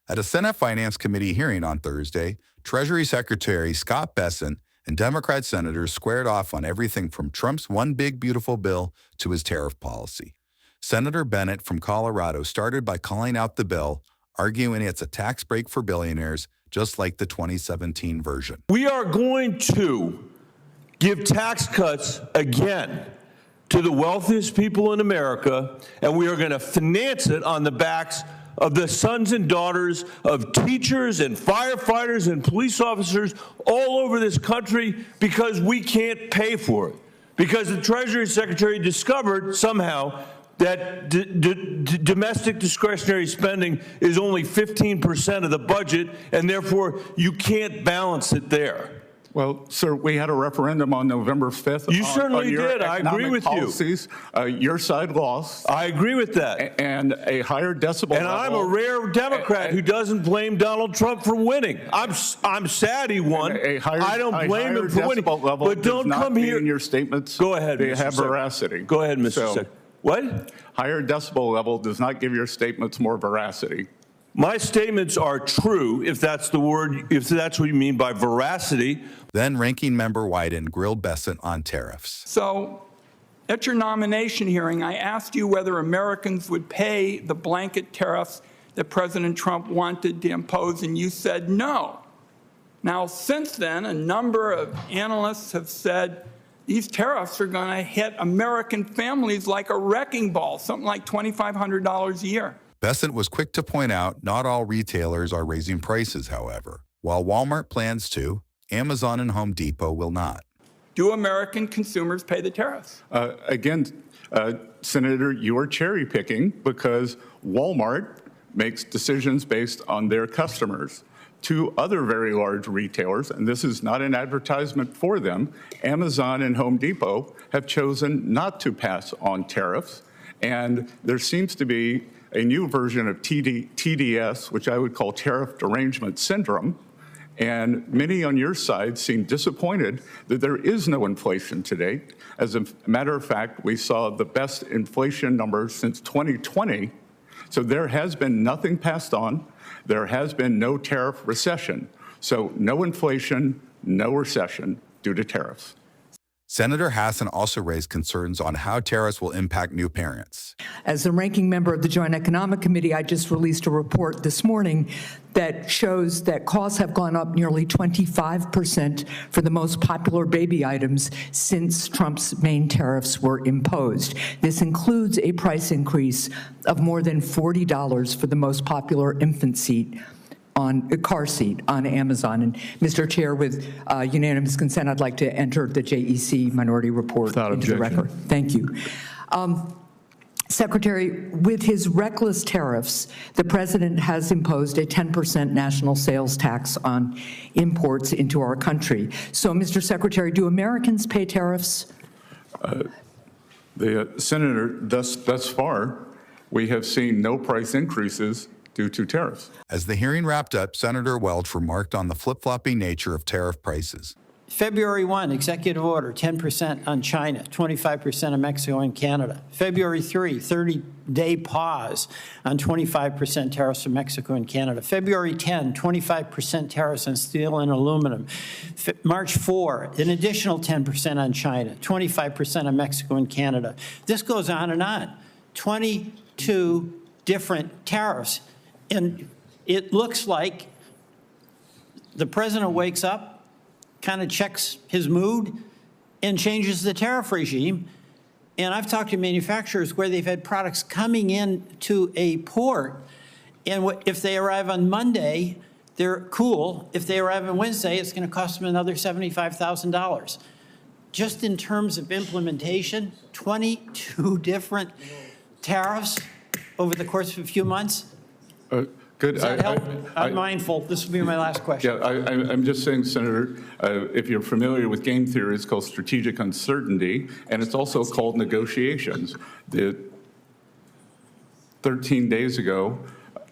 At a Senate Finance Committee hearing on Thursday, Treasury Secretary Scott Bessent and Democrat senators squared off on everything from Trump's one big beautiful bill to his tariff policy. Senator Bennet from Colorado started by calling out the bill, arguing it's a tax break for billionaires, just like the 2017 version. We are going to give tax cuts again to the wealthiest people in America, and we are going to finance it on the backs of the sons and daughters of teachers and firefighters and police officers all over this country because we can't pay for it. Because the Treasury Secretary discovered somehow that domestic discretionary spending is only 15% of the budget, and therefore you can't balance it there. Well, sir, we had a referendum on November 5th. You certainly did. I agree with policies. Your side lost. I agree with that. And a higher decibel level. And I'm a rare Democrat who doesn't blame Donald Trump for winning. I'm sad he won. I don't blame him for winning. But don't come here. In your statements, go ahead. They have veracity. Go ahead, Mr. Secretary. What? Higher decibel level does not give your statements more veracity. My statements are true, if that's the word, if that's what you mean by veracity. Then Ranking Member Wyden grilled Bessent on tariffs. So at your nomination hearing, I asked you whether Americans would pay the blanket tariffs that President Trump wanted to impose, and you said no. Now, since then, a number of analysts have said these tariffs are going to hit American families like a wrecking ball, something like $2,500 a year. Bessent was quick to point out not all retailers are raising prices, however. While Walmart plans to, Amazon and Home Depot will not. Do American consumers pay the tariffs? Again, Senator, you are cherry picking because Walmart makes decisions based on their customers. Two other very large retailers, and this is not an advertisement for them, Amazon and Home Depot have chosen not to pass on tariffs. And there seems to be a new version of TDS, which I would call tariff derangement syndrome. And many on your side seem disappointed that there is no inflation to date. As a matter of fact, we saw the best inflation numbers since 2020. So there has been nothing passed on. There has been no tariff recession. So no inflation, no recession due to tariffs. Senator Hassan also raised concerns on how tariffs will impact new parents. As the ranking member of the Joint Economic Committee, I just released a report this morning that shows that costs have gone up nearly 25% for the most popular baby items since Trump's main tariffs were imposed. This includes a price increase of more than $40 for the most popular infant seat on a car seat on Amazon. And Mr. Chair, with unanimous consent, I'd like to enter the JEC minority report into the record. Thank you. Secretary, with his reckless tariffs, the president has imposed a 10% national sales tax on imports into our country. So, Mr. Secretary, do Americans pay tariffs? Senator, thus far, we have seen no price increases due to tariffs. As the hearing wrapped up, Senator Welch remarked on the flip-flopping nature of tariff prices. February 1, executive order, 10% on China, 25% on Mexico and Canada. February 3, 30-day pause on 25% tariffs on Mexico and Canada. February 10, 25% tariffs on steel and aluminum. March 4, an additional 10% on China, 25% on Mexico and Canada. This goes on and on. 22 different tariffs. And it looks like the president wakes up, kind of checks his mood, and changes the tariff regime. And I've talked to manufacturers where they've had products coming in to a port, and if they arrive on Monday, they're cool. If they arrive on Wednesday, it's going to cost them another $75,000. Just in terms of implementation, 22 different tariffs over the course of a few months. Good. Does that help? I'm mindful. This will be my last question. Yeah, I'm just saying, Senator, if you're familiar with game theory, it's called strategic uncertainty, and it's also called negotiations. 13 days ago,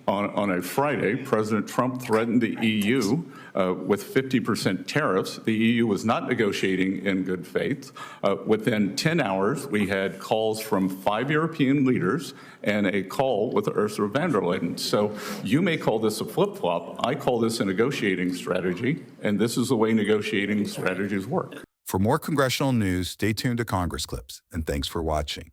On a Friday, President Trump threatened the EU with 50% tariffs. The EU was not negotiating in good faith. Within 10 hours, we had calls from 5 European leaders and a call with Ursula von der Leyen. So you may call this a flip-flop. I call this a negotiating strategy, and this is the way negotiating strategies work. For more congressional news, stay tuned to Congress Clips, and thanks for watching.